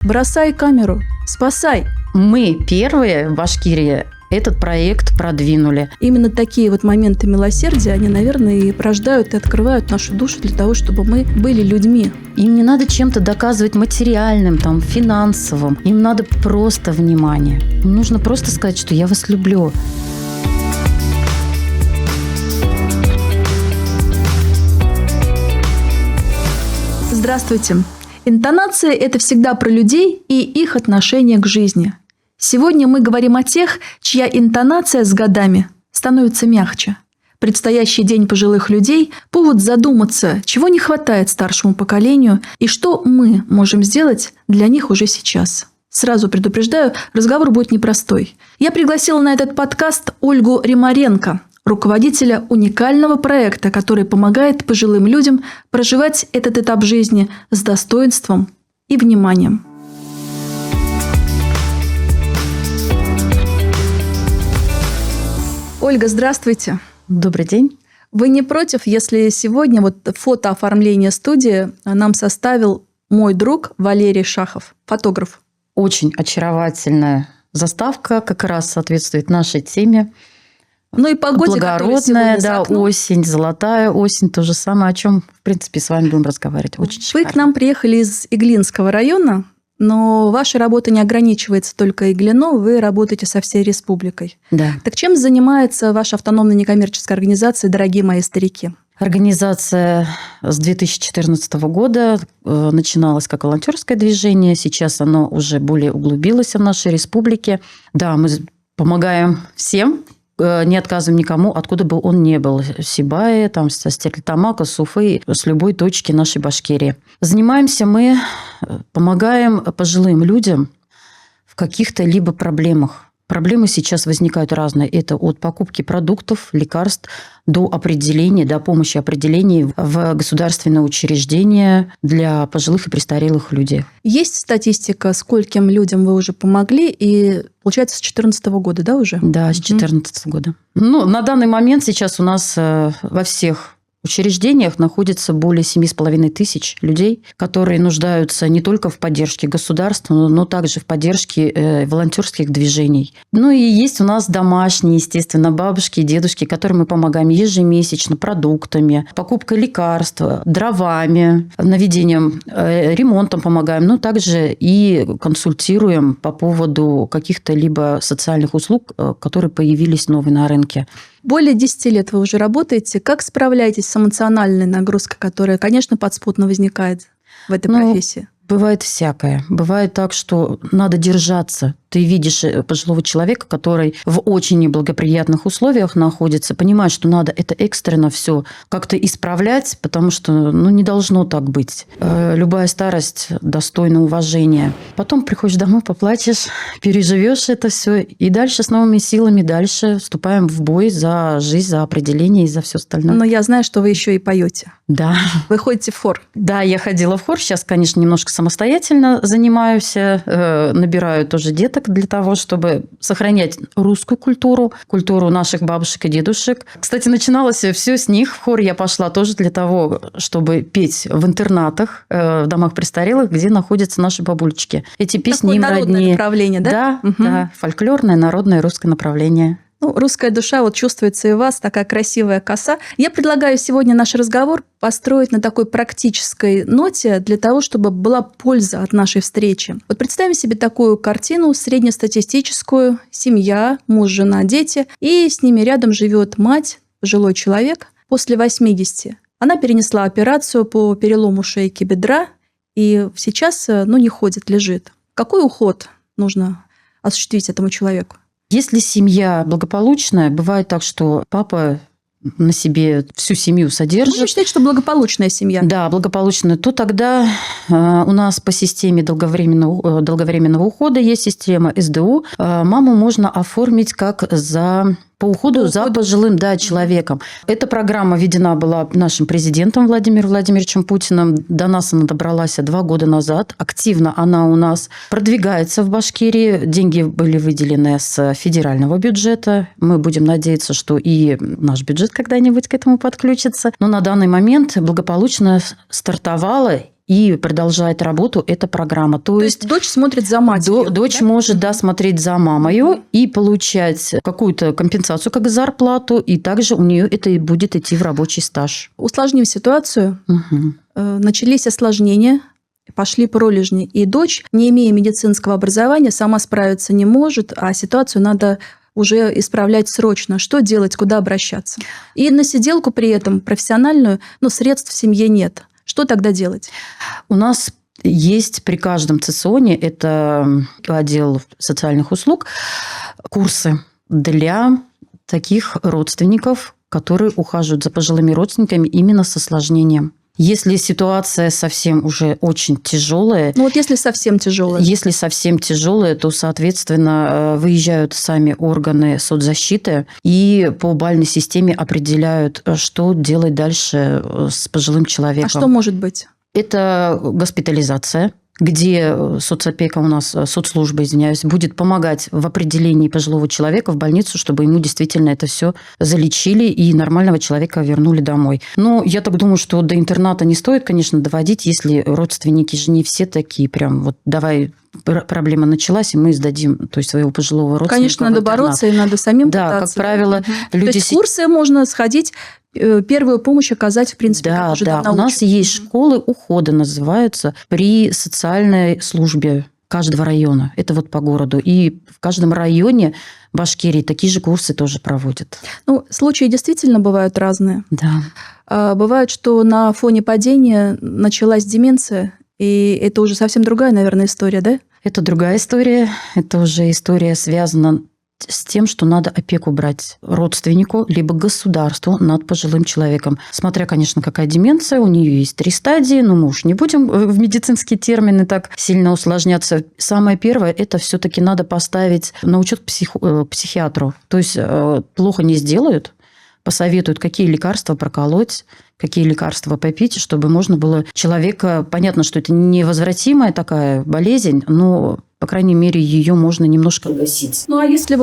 Бросай камеру, спасай. Мы первые в Башкирии этот проект продвинули. Именно такие вот моменты милосердия, они, наверное, и рождают и открывают нашу душу для того, чтобы мы были людьми. Им не надо чем-то доказывать материальным, финансовым. Им надо просто внимание. Им нужно просто сказать, что я вас люблю. Здравствуйте. Интонация – это всегда про людей и их отношение к жизни. Сегодня мы говорим о тех, чья интонация с годами становится мягче. Предстоящий день пожилых людей – повод задуматься, чего не хватает старшему поколению и что мы можем сделать для них уже сейчас. Сразу предупреждаю, разговор будет непростой. Я пригласила на этот подкаст Ольгу Римаренко, руководителя уникального проекта, который помогает пожилым людям проживать этот этап жизни с достоинством и вниманием. Ольга, здравствуйте. Добрый день. Вы не против, если сегодня фотооформление студии нам составил мой друг Валерий Шахов, фотограф? Очень очаровательная заставка, как раз соответствует нашей теме. Ну и погода, благородная, да, осень, золотая осень, то же самое, о чем, в принципе, с вами будем разговаривать. Очень шикарно. Вы к нам приехали из Иглинского района, но ваша работа не ограничивается только Иглино, вы работаете со всей республикой. Да. Так чем занимается ваша автономная некоммерческая организация «Дорогие мои старики»? Организация с 2014 года начиналась как волонтерское движение, сейчас оно уже более углубилось в нашей республике. Да, мы помогаем всем, не отказываем никому, откуда бы он ни был. Сибае, со Стерлитамака, с Уфы, с любой точки нашей Башкирии. Занимаемся мы, помогаем пожилым людям в каких-то либо проблемах. Проблемы сейчас возникают разные. Это от покупки продуктов, лекарств до определения, до помощи определений в государственные учреждения для пожилых и престарелых людей. Есть статистика, скольким людям вы уже помогли? И получается, с 2014 года, да, уже? Да, с 2014 года. На данный момент сейчас у нас во всех учреждениях находится более 7,5 тысяч людей, которые нуждаются не только в поддержке государства, но также в поддержке волонтерских движений. И есть у нас домашние, естественно, бабушки и дедушки, которым мы помогаем ежемесячно продуктами, покупкой лекарств, дровами, наведением, ремонтом помогаем, также и консультируем по поводу каких-то либо социальных услуг, которые появились новые на рынке. Более 10 лет вы уже работаете. Как справляетесь с эмоциональной нагрузкой, которая, конечно, подспудно возникает в этой профессии? Бывает всякое. Бывает так, что надо держаться. Ты видишь пожилого человека, который в очень неблагоприятных условиях находится, понимаешь, что надо это экстренно все как-то исправлять, потому что не должно так быть. Любая старость достойна уважения. Потом приходишь домой, поплачешь, переживешь это все, и дальше с новыми силами дальше вступаем в бой за жизнь, за определение и за все остальное. Но я знаю, что вы еще и поете. Да. Вы ходите в хор. Да, я ходила в хор. Сейчас, конечно, немножко самостоятельно занимаюсь, набираю тоже деток для того, чтобы сохранять русскую культуру, культуру наших бабушек и дедушек. Кстати, начиналось все с них. В хор я пошла тоже для того, чтобы петь в интернатах, в домах престарелых, где находятся наши бабулечки. Эти песни им роднее. Народное направление, да? Да, угу. Да, фольклорное, народное русское направление. Русская душа чувствуется и у вас, такая красивая коса. Я предлагаю сегодня наш разговор построить на такой практической ноте для того, чтобы была польза от нашей встречи. Представим себе такую картину среднестатистическую. Семья, муж, жена, дети. И с ними рядом живет мать, пожилой человек, после 80. Она перенесла операцию по перелому шейки бедра и сейчас не ходит, лежит. Какой уход нужно осуществить этому человеку? Если семья благополучная, бывает так, что папа на себе всю семью содержит. Можно считать, что благополучная семья. Да, благополучная. То тогда у нас по системе долговременного ухода есть система СДУ. Маму можно оформить как по уходу за пожилым человеком. Эта программа введена была нашим президентом Владимиром Владимировичем Путиным. До нас она добралась 2 года назад. Активно она у нас продвигается в Башкирии. Деньги были выделены с федерального бюджета. Мы будем надеяться, что и наш бюджет когда-нибудь к этому подключится. Но на данный момент благополучно стартовала и продолжает работу эта программа. То есть дочь смотрит за матерью? Дочь может, смотреть за мамою и получать какую-то компенсацию, как зарплату, и также у нее это и будет идти в рабочий стаж. Усложним ситуацию. Начались осложнения, пошли пролежни, и дочь, не имея медицинского образования, сама справиться не может, а ситуацию надо уже исправлять срочно. Что делать, куда обращаться? И на сиделку при этом профессиональную, средств в семье нет. Что тогда делать? У нас есть при каждом ЦСОНе, это отдел социальных услуг, курсы для таких родственников, которые ухаживают за пожилыми родственниками именно с осложнением. Если ситуация совсем уже очень тяжелая... если совсем тяжелая. Если совсем тяжелая, то, соответственно, выезжают сами органы соцзащиты и по бальной системе определяют, что делать дальше с пожилым человеком. А что может быть? Это госпитализация, где соцопека у нас, соцслужба, будет помогать в определении пожилого человека в больницу, чтобы ему действительно это все залечили и нормального человека вернули домой. Но я так думаю, что до интерната не стоит, конечно, доводить, если родственники же не все такие прям давай, проблема началась, и мы сдадим, то есть своего пожилого родственника. Конечно, надо бороться, и надо самим пытаться. Да, как правило, люди... То есть курсы можно сходить, первую помощь оказать, в принципе, как уже давно у нас есть школы ухода, называются, при социальной службе каждого района. Это по городу. И в каждом районе Башкирии такие же курсы тоже проводят. Случаи действительно бывают разные. Да. Бывает, что на фоне падения началась деменция, и это уже совсем другая, наверное, история, да? Это другая история. Это уже история связана с тем, что надо опеку брать родственнику либо государству над пожилым человеком. Смотря, конечно, какая деменция, у нее есть 3 стадии, но мы уж не будем в медицинские термины так сильно усложняться. Самое первое, это все-таки надо поставить на учет психиатру. То есть плохо не сделают, посоветуют, какие лекарства проколоть, какие лекарства попить, чтобы можно было человека... Понятно, что это невозвратимая такая болезнь, но, по крайней мере, ее можно немножко гасить. А если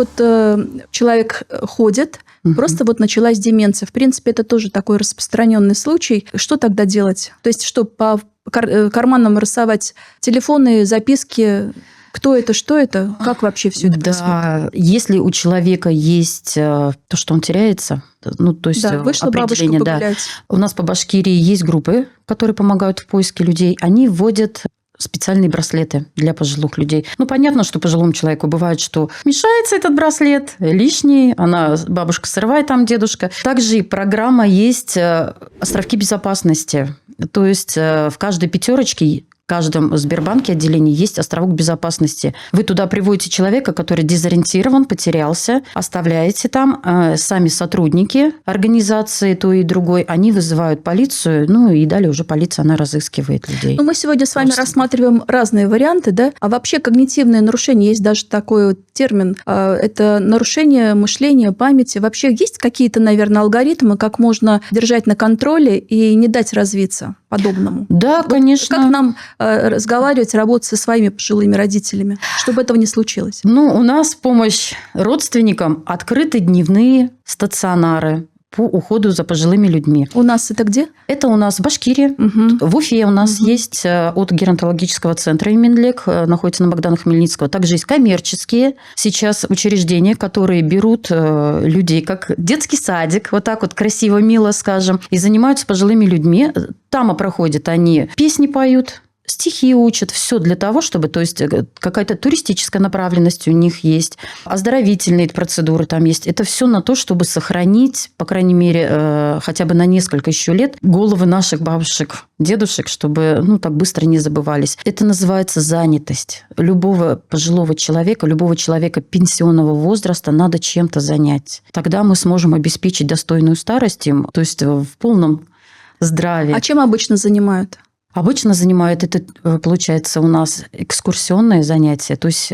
человек ходит, просто началась деменция, в принципе, это тоже такой распространенный случай, что тогда делать? То есть что, по карманам рисовать телефоны, записки... Кто это, что это? Как вообще все это происходит? Да, если у человека есть то, что он теряется, то есть вышла бабушка погулять. У нас по Башкирии есть группы, которые помогают в поиске людей. Они вводят специальные браслеты для пожилых людей. Понятно, что пожилому человеку бывает, что мешается этот браслет, лишний, бабушка срывает, там дедушка. Также и программа есть островки безопасности. То есть в каждой пятерочке, в каждом Сбербанке отделении есть островок безопасности. Вы туда приводите человека, который дезориентирован, потерялся, оставляете там. Сами сотрудники организации той и другой, они вызывают полицию, и далее уже полиция, она разыскивает людей. Мы сегодня с вами рассматриваем разные варианты, да? А вообще когнитивное нарушение, есть даже такой термин, это нарушение мышления, памяти. Вообще есть какие-то, наверное, алгоритмы, как можно держать на контроле и не дать развиться подобному? Да, конечно. Как нам разговаривать, работать со своими пожилыми родителями, чтобы этого не случилось? У нас помощь родственникам, открыты дневные стационары по уходу за пожилыми людьми. У нас это где? Это у нас в Башкирии. В Уфе у нас есть от геронтологического центра Иминлек, находится на Богдана Хмельницкого. Также есть коммерческие сейчас учреждения, которые берут людей, как детский садик, красиво, мило, скажем, и занимаются пожилыми людьми. Там проходят они, песни поют, стихи учат, все для того, чтобы, то есть какая-то туристическая направленность у них есть, оздоровительные процедуры там есть. Это все на то, чтобы сохранить, по крайней мере, хотя бы на несколько еще лет головы наших бабушек, дедушек, чтобы так быстро не забывались. Это называется занятость. Любого пожилого человека, любого человека пенсионного возраста надо чем-то занять. Тогда мы сможем обеспечить достойную старость им, то есть в полном здравии. А чем обычно занимают? Обычно занимают это, получается, у нас экскурсионные занятия. То есть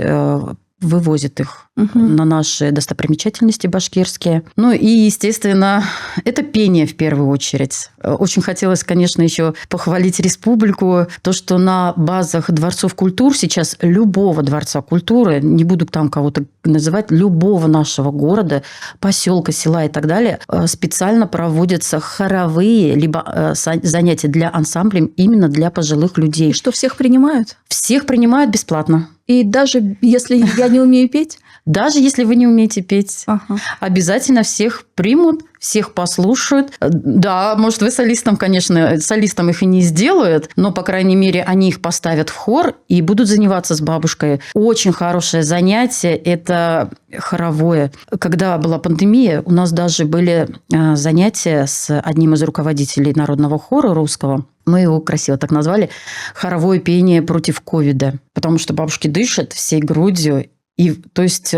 вывозит их Мгм. на наши достопримечательности башкирские. Ну и, естественно, это пение в первую очередь. Очень хотелось, конечно, еще похвалить республику. То, что на базах дворцов культур сейчас любого дворца культуры, не буду там кого-то называть, любого нашего города, поселка, села и так далее, специально проводятся хоровые либо занятия для ансамблей именно для пожилых людей. И что, всех принимают? Всех принимают бесплатно. И даже если я не умею петь? Даже если вы не умеете петь, Ага. обязательно всех примут, всех послушают. Да, может, вы солистом, конечно, солистом их и не сделают, но, по крайней мере, они их поставят в хор и будут заниматься с бабушкой. Очень хорошее занятие – это хоровое. Когда была пандемия, у нас даже были занятия с одним из руководителей народного хора русского. Мы его красиво так назвали «Хоровое пение против ковида», потому что бабушки дышат всей грудью. И, то есть,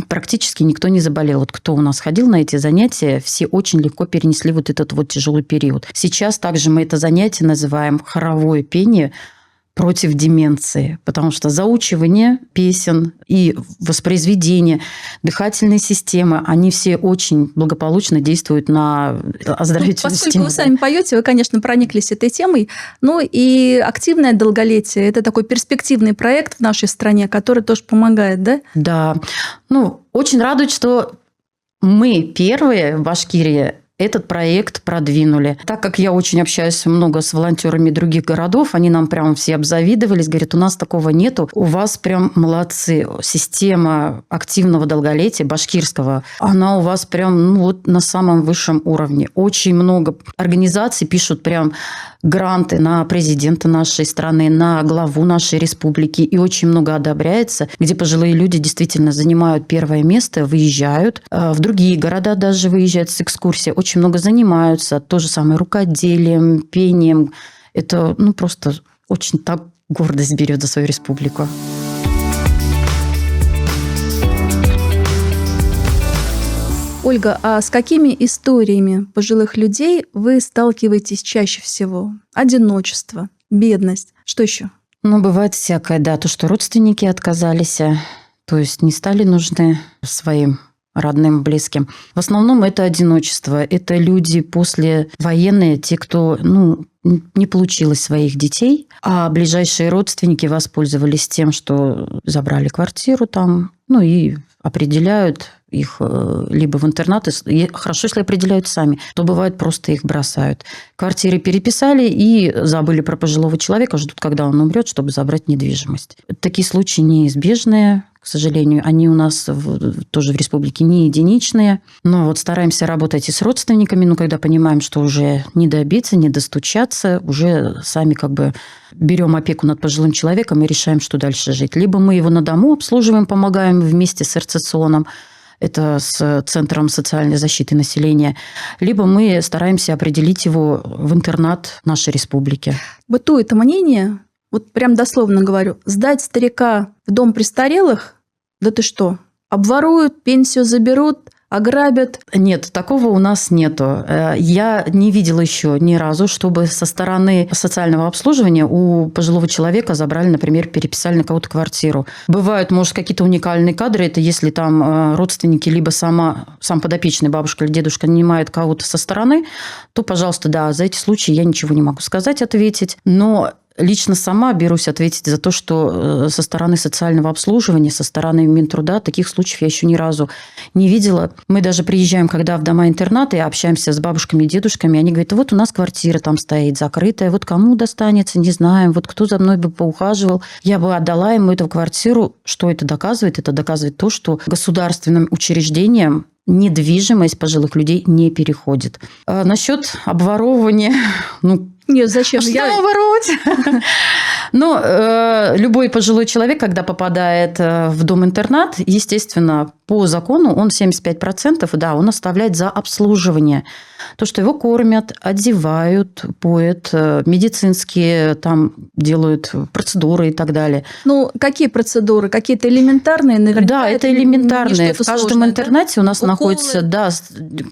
практически никто не заболел. Вот кто у нас ходил на эти занятия, все очень легко перенесли вот этот вот тяжелый период. Сейчас также мы это занятие называем хоровое пение против деменции, потому что заучивание песен и воспроизведение дыхательной системы, они все очень благополучно действуют на оздоровительную Поскольку систему. вы сами поете, вы, конечно, прониклись этой темой. Ну и активное долголетие – это такой перспективный проект в нашей стране, который тоже помогает, да? Да. Ну, очень радует, что мы первые в Башкирии этот проект продвинули. Так как я очень общаюсь много с волонтерами других городов, они нам прям все обзавидовались, говорят, у нас такого нету, у вас прям молодцы. Система активного долголетия башкирского, она у вас прям вот на самом высшем уровне. Очень много организаций пишут прям гранты на президента нашей страны, на главу нашей республики, и очень много одобряется, где пожилые люди действительно занимают первое место, выезжают, в другие города даже выезжают с экскурсией, очень много занимаются, то же самое рукоделием, пением. Это просто очень так гордость берет за свою республику. Ольга, а с какими историями пожилых людей вы сталкиваетесь чаще всего? Одиночество, бедность, что еще? Бывает всякое, да, то, что родственники отказались, то есть не стали нужны своим родным, близким. В основном это одиночество. Это люди послевоенные, те, кто не получилось своих детей, а ближайшие родственники воспользовались тем, что забрали квартиру там, и определяют их либо в интернаты, хорошо, если определяют сами, то бывает просто их бросают. Квартиры переписали и забыли про пожилого человека, ждут, когда он умрет, чтобы забрать недвижимость. Такие случаи неизбежные, к сожалению. Они у нас тоже в республике не единичные. Но вот стараемся работать и с родственниками, когда понимаем, что уже не добиться, не достучаться, уже сами берем опеку над пожилым человеком и решаем, что дальше жить. Либо мы его на дому обслуживаем, помогаем вместе с РЦЦОНом, это с Центром социальной защиты населения, либо мы стараемся определить его в интернат нашей республики. Бытует мнение, вот прям дословно говорю, сдать старика в дом престарелых, да ты что, обворуют, пенсию заберут, ограбят? Нет, такого у нас нету. Я не видела еще ни разу, чтобы со стороны социального обслуживания у пожилого человека забрали, например, переписали на кого-то квартиру. Бывают, может, какие-то уникальные кадры, это если там родственники, либо сам подопечный, бабушка или дедушка, нанимают кого-то со стороны, то, пожалуйста, да, за эти случаи я ничего не могу сказать, ответить. Но лично сама берусь ответить за то, что со стороны социального обслуживания, со стороны Минтруда таких случаев я еще ни разу не видела. Мы даже приезжаем, когда в дома-интернаты, общаемся с бабушками и дедушками, они говорят, вот у нас квартира там стоит закрытая, вот кому достанется, не знаем, вот кто за мной бы поухаживал, я бы отдала ему эту квартиру. Что это доказывает? Это доказывает то, что государственным учреждениям недвижимость пожилых людей не переходит. А насчет обворовывания, Нет, зачем? что воровать? Любой пожилой человек, когда попадает в дом-интернат, естественно, по закону он 75%, да, он оставляет за обслуживание. То, что его кормят, одевают, поят, медицинские там делают процедуры и так далее. Ну, какие процедуры? Какие-то элементарные? Наверняка Да, это элементарные. В каждом сложное, интернате у нас Уколы. находится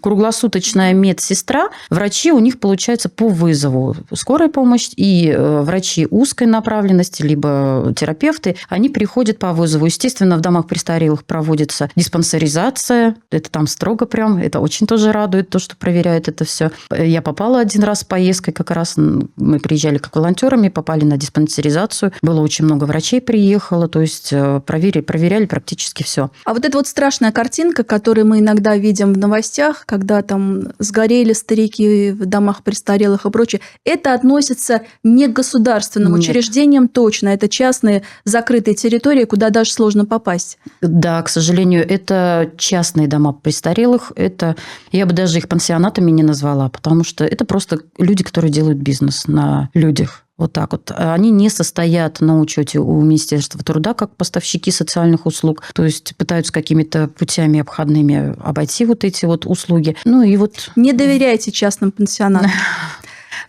круглосуточная медсестра. Врачи у них, получается, по вызову. Скорая помощь и врачи узкой направленности, либо терапевты, они приходят по вызову. Естественно, в домах престарелых проводится диспансеризация. Это там строго прям. Это очень тоже радует, то, что проверяют это все. Я попала один раз с поездкой, как раз мы приезжали как волонтерами, попали на диспансеризацию. Было очень много врачей приехало, то есть проверяли практически все. А вот эта вот страшная картинка, которую мы иногда видим в новостях, когда там сгорели старики в домах престарелых и прочее, это относится не к государственным Нет. учреждениям точно. Это частные закрытые территории, куда даже сложно попасть. Да, к сожалению, это частные дома престарелых. Это, я бы даже их пансионатами не назвала, потому что это просто люди, которые делают бизнес на людях. Вот так вот. Они не состоят на учете у Министерства труда как поставщики социальных услуг, то есть пытаются какими-то путями обходными обойти вот эти вот услуги. Ну и вот... Не доверяйте частным пансионатам.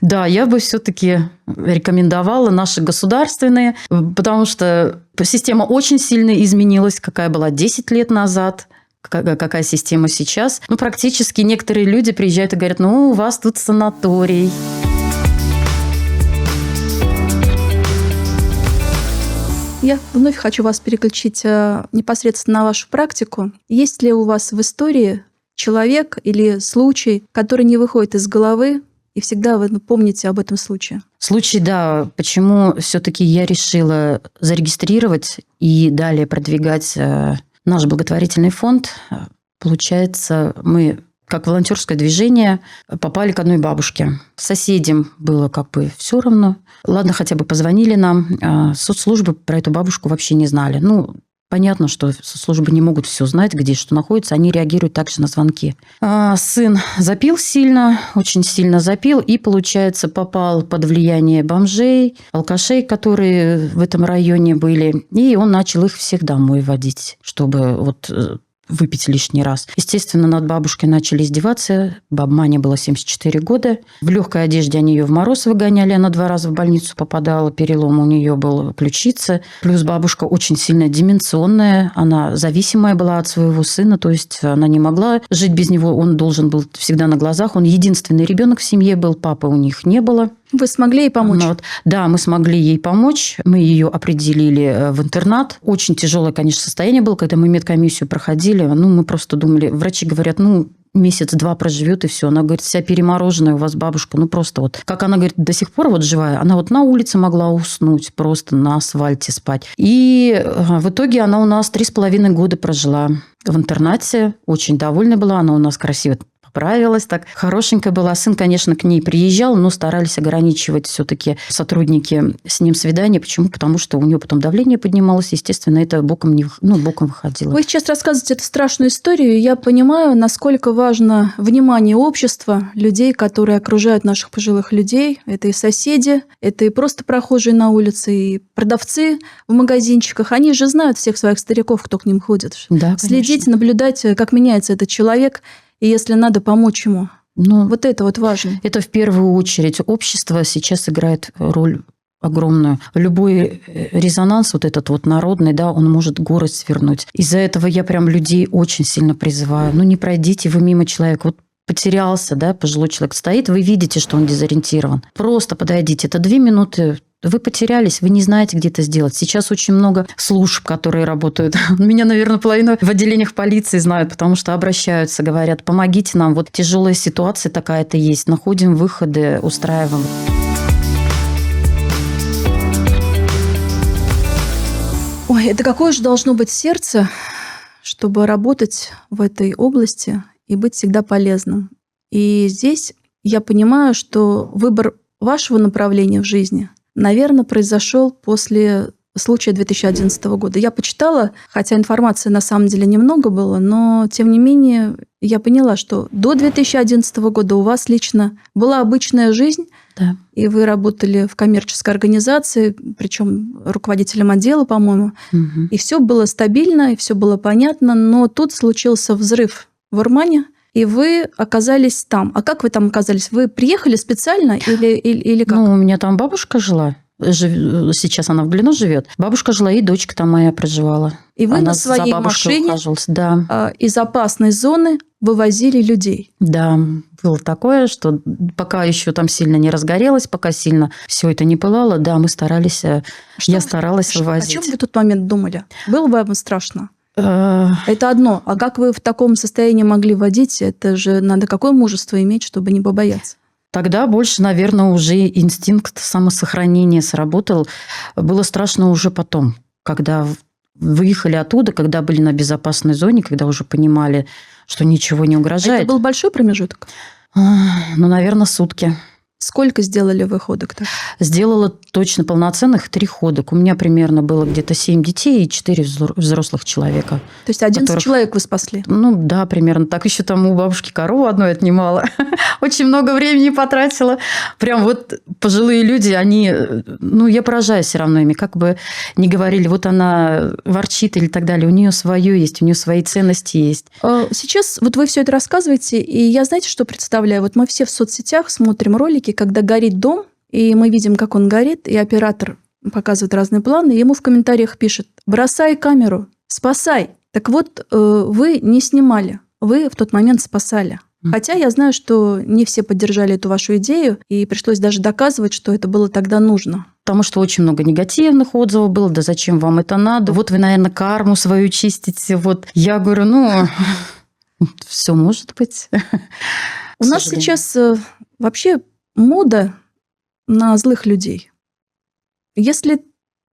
Да, я бы все-таки рекомендовала наши государственные, потому что система очень сильно изменилась, какая была 10 лет назад. Какая система сейчас. Ну, практически некоторые люди приезжают и говорят, ну, у вас тут санаторий. Я вновь хочу вас переключить непосредственно на вашу практику. Есть ли у вас в истории человек или случай, который не выходит из головы, и всегда вы помните об этом случае? Случай, да. Почему все-таки я решила зарегистрировать и далее продвигать наш благотворительный фонд? Получается, мы, как волонтерское движение, попали к одной бабушке. Соседям было как бы все равно. Ладно, хотя бы позвонили нам. Соцслужбы про эту бабушку вообще не знали. Ну, понятно, что соцслужбы не могут все знать, где что находится. Они реагируют также на звонки. Сын запил сильно, очень сильно запил. И, получается, попал под влияние бомжей, алкашей, которые в этом районе были. И он начал их всех домой водить, чтобы вот... выпить лишний раз. Естественно, над бабушкой начали издеваться. Маме было 74 года. В легкой одежде они ее в мороз выгоняли. Она 2 раза в больницу попадала. Перелом у нее был ключица. Плюс бабушка очень сильно деменционная. Она зависимая была от своего сына. То есть она не могла жить без него. Он должен был всегда на глазах. Он единственный ребенок в семье был. Папы у них не было. Вы смогли ей помочь? Вот. Да, мы смогли ей помочь. Мы ее определили в интернат. Очень тяжелое, конечно, состояние было, когда мы медкомиссию проходили. Ну, мы просто думали, врачи говорят, ну, месяц-два проживет и все. Она говорит, вся перемороженная у вас бабушка. Ну, просто вот, как она говорит, до сих пор вот живая. Она вот на улице могла уснуть, просто на асфальте спать. И в итоге она у нас 3,5 года прожила в интернате. Очень довольна была. Она у нас красиво поправилась, так хорошенькая была. Сын, конечно, к ней приезжал, но старались ограничивать все-таки сотрудники с ним свидания. Почему? Потому что у нее потом давление поднималось, естественно, это боком выходило. Вы сейчас рассказываете эту страшную историю, и я понимаю, насколько важно внимание общества, людей, которые окружают наших пожилых людей. Это и соседи, это и просто прохожие на улице, и продавцы в магазинчиках. Они же знают всех своих стариков, кто к ним ходит. Да, следить, наблюдать, как меняется этот человек, и если надо, помочь ему. Ну, вот это вот важно. Это в первую очередь. Общество сейчас играет роль огромную. Любой резонанс, вот этот вот народный, да, он может город свернуть. Из-за этого я прям людей очень сильно призываю. Ну, не пройдите вы мимо человека. Вот потерялся, да, пожилой человек стоит, вы видите, что он дезориентирован. Просто подойдите. Это 2 минуты. Вы потерялись, вы не знаете, где это сделать. Сейчас очень много служб, которые работают. Меня, наверное, половину в отделениях полиции знают, потому что обращаются, говорят, помогите нам, вот тяжелая ситуация такая-то есть, находим выходы, устраиваем. Ой, это какое же должно быть сердце, чтобы работать в этой области и быть всегда полезным. И здесь я понимаю, что выбор вашего направления в жизни, наверное, произошел после случая 2011 года. Я почитала, хотя информации на самом деле немного было, но тем не менее я поняла, что до 2011 года у вас лично была обычная жизнь, Да. И вы работали в коммерческой организации, причем руководителем отдела, по-моему. Мгм. И все было стабильно, и все было понятно, но тут случился взрыв в Урмане, и вы оказались там. А как вы там оказались? Вы приехали специально или как? Ну, у меня там бабушка жила. Сейчас она в Блину живет. Бабушка жила, и дочка там моя проживала. И вы Она на за своей бабушкой машине ухаживалась. Да. из опасной зоны вывозили людей. Да, было такое, что пока еще там сильно не разгорелось, пока сильно все это не пылало, да, мы старались, я старалась О вывозить. чем вы в тот момент думали? Было бы вам страшно? Э, Это одно. А как вы в таком состоянии могли водить? Это же надо какое мужество иметь, чтобы не побояться? Тогда больше, наверное, уже инстинкт самосохранения сработал. Было страшно уже потом, когда выехали оттуда, когда были на безопасной зоне, когда уже понимали, что ничего не угрожает. Это был большой промежуток? Ну, наверное, сутки. Сколько сделали вы ходок-то? Сделала точно полноценных 3 ходок. У меня примерно было где-то 7 детей и 4 взрослых человека. То есть 11 которых- человек вы спасли? Ну, да, примерно так. Еще там у бабушки корову одной отнимала. Очень много времени потратила. Прям вот пожилые люди, они... Ну, я поражаюсь все равно ими. Как бы ни говорили, вот она ворчит или так далее. У нее свое есть, у нее свои ценности есть. Сейчас вот вы все это рассказываете, и я, знаете, что представляю? Вот мы все в соцсетях смотрим ролики, когда горит дом, и мы видим, как он горит, и оператор показывает разные планы, и ему в комментариях пишет: бросай камеру, спасай. Так вот, вы не снимали, вы в тот момент спасали. Хотя я знаю, что не все поддержали эту вашу идею, и пришлось даже доказывать, что это было тогда нужно. Потому что очень много негативных отзывов было. Да зачем вам это надо? Вот вы, наверное, карму свою чистите. Вот я говорю, ну, все может быть. У нас сейчас вообще мода на злых людей. Если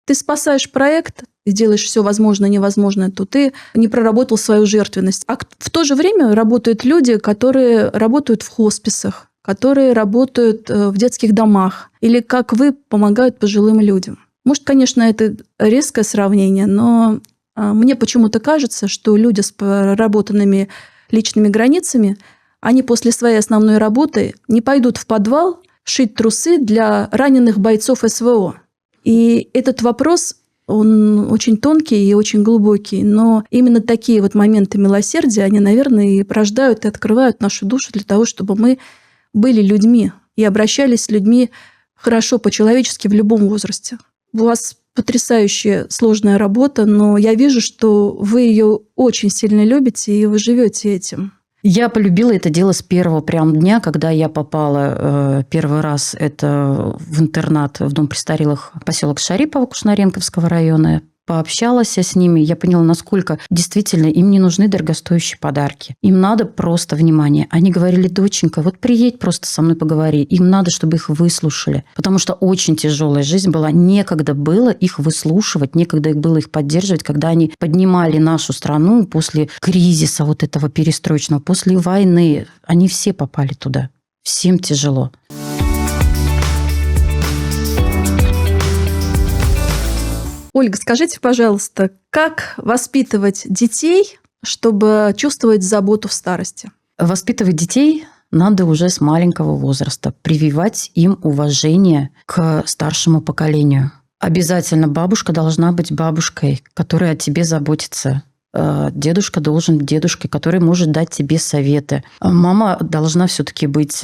ты спасаешь проект и делаешь все возможное и невозможное, то ты не проработал свою жертвенность. А в то же время работают люди, которые работают в хосписах, которые работают в детских домах, или, как вы, помогают пожилым людям. Может, конечно, это резкое сравнение, но мне почему-то кажется, что люди с проработанными личными границами, они после своей основной работы не пойдут в подвал шить трусы для раненых бойцов СВО. И этот вопрос, он очень тонкий и очень глубокий, но именно такие вот моменты милосердия, они, наверное, и порождают и открывают нашу душу для того, чтобы мы были людьми и обращались с людьми хорошо, по-человечески в любом возрасте. У вас потрясающая сложная работа, но я вижу, что вы ее очень сильно любите, и вы живете этим. Я полюбила это дело с первого прям дня, когда я попала первый раз это в интернат в дом престарелых поселок Шарипово Кушнаренковского района. Пообщалась я с ними, я поняла, насколько действительно им не нужны дорогостоящие подарки. Им надо просто внимание. Они говорили: доченька, вот приедь просто со мной поговори. Им надо, чтобы их выслушали. Потому что очень тяжелая жизнь была. Некогда было их выслушивать, некогда было их поддерживать, когда они поднимали нашу страну после кризиса вот этого перестроечного, после войны. Они все попали туда. Всем тяжело. Ольга, скажите, пожалуйста, как воспитывать детей, чтобы чувствовать заботу в старости? Воспитывать детей надо уже с маленького возраста. Прививать им уважение к старшему поколению. Обязательно бабушка должна быть бабушкой, которая о тебе заботится. Дедушка должен быть дедушкой, который может дать тебе советы. Мама должна все-таки быть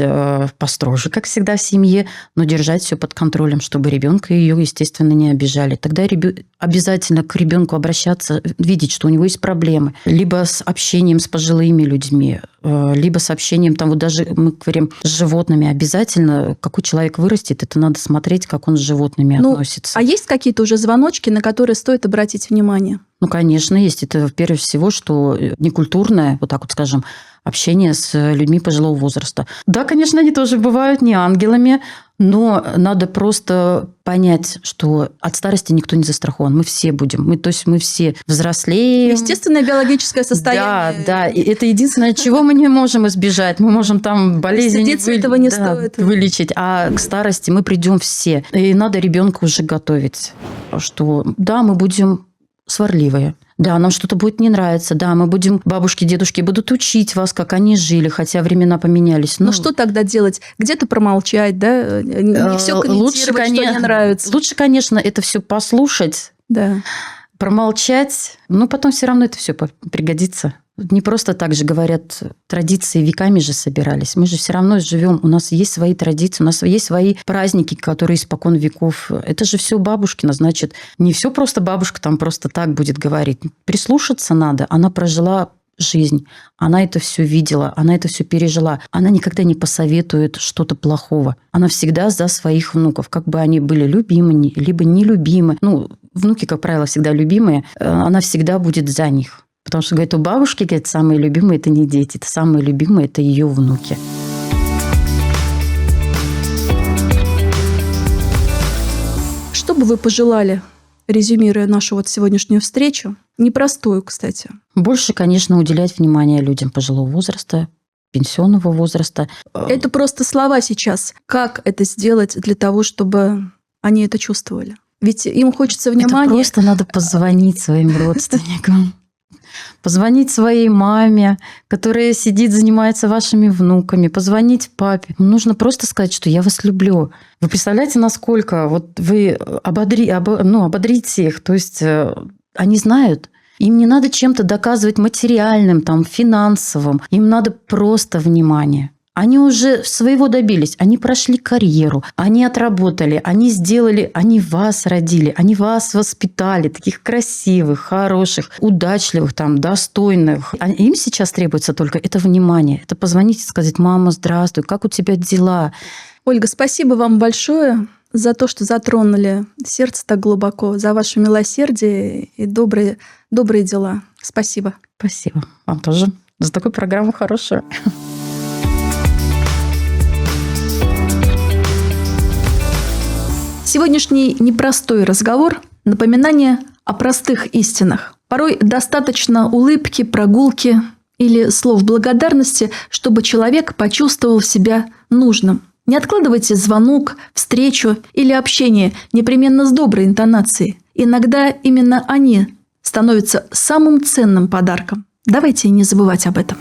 построже, как всегда в семье, но держать все под контролем, чтобы ребенка ее, естественно, не обижали. Тогда обязательно к ребенку обращаться, видеть, что у него есть проблемы. Либо с общением с пожилыми людьми, либо с общением, там вот даже мы говорим, с животными. Обязательно, какой человек вырастет, это надо смотреть, как он с животными относится. А есть какие-то уже звоночки, на которые стоит обратить внимание? Ну, конечно, есть. Это, прежде всего, что некультурное, вот так вот скажем, общение с людьми пожилого возраста. Да, конечно, они тоже бывают не ангелами, но надо просто понять, что от старости никто не застрахован. Мы все будем. То есть мы все взрослеем. Естественное биологическое состояние. Да. И это единственное, чего мы не можем избежать. Мы можем там болезнь этого не стоит вылечить. А к старости мы придем все. И надо ребенка уже готовить. Что да, мы будем сварливые. Да, нам что-то будет не нравиться. Да, мы будем, бабушки, дедушки будут учить вас, как они жили, хотя времена поменялись. Ну, что тогда делать? Где-то промолчать, да? Не все комментировать, что не нравится. Лучше, конечно, это все послушать, да. Промолчать, но потом все равно это все пригодится. Не просто так же говорят, традиции веками же собирались. Мы же все равно живем, у нас есть свои традиции, у нас есть свои праздники, которые испокон веков. Это же все бабушкино, значит, не все просто бабушка там просто так будет говорить. Прислушаться надо. Она прожила жизнь, она это все видела, она это все пережила. Она никогда не посоветует что-то плохого. Она всегда за своих внуков, как бы они были любимы, либо нелюбимы. Ну, внуки, как правило, всегда любимые. Она всегда будет за них. Потому что, говорит, у бабушки, говорит, самые любимые – это не дети, это самые любимые – это ее внуки. Что бы вы пожелали, резюмируя нашу вот сегодняшнюю встречу, непростую, кстати? Больше, конечно, уделять внимание людям пожилого возраста, пенсионного возраста. Это просто слова сейчас. Как это сделать для того, чтобы они это чувствовали? Ведь им хочется внимания. Это просто надо позвонить своим родственникам. Позвонить своей маме, которая сидит, занимается вашими внуками, позвонить папе. Нужно просто сказать, что я вас люблю. Вы представляете, насколько вот вы ободрите их, то есть они знают, им не надо чем-то доказывать материальным, там, финансовым, им надо просто внимание. Они уже своего добились, они прошли карьеру, они отработали, они сделали, они вас родили, они вас воспитали, таких красивых, хороших, удачливых, там, достойных. Им сейчас требуется только это внимание, это позвонить и сказать: мама, здравствуй, как у тебя дела? Ольга, спасибо вам большое за то, что затронули сердце так глубоко, за ваше милосердие и добрые дела. Спасибо. Спасибо. Вам тоже за такую программу хорошую. Сегодняшний непростой разговор – напоминание о простых истинах. Порой достаточно улыбки, прогулки или слов благодарности, чтобы человек почувствовал себя нужным. Не откладывайте звонок, встречу или общение непременно с доброй интонацией. Иногда именно они становятся самым ценным подарком. Давайте не забывать об этом.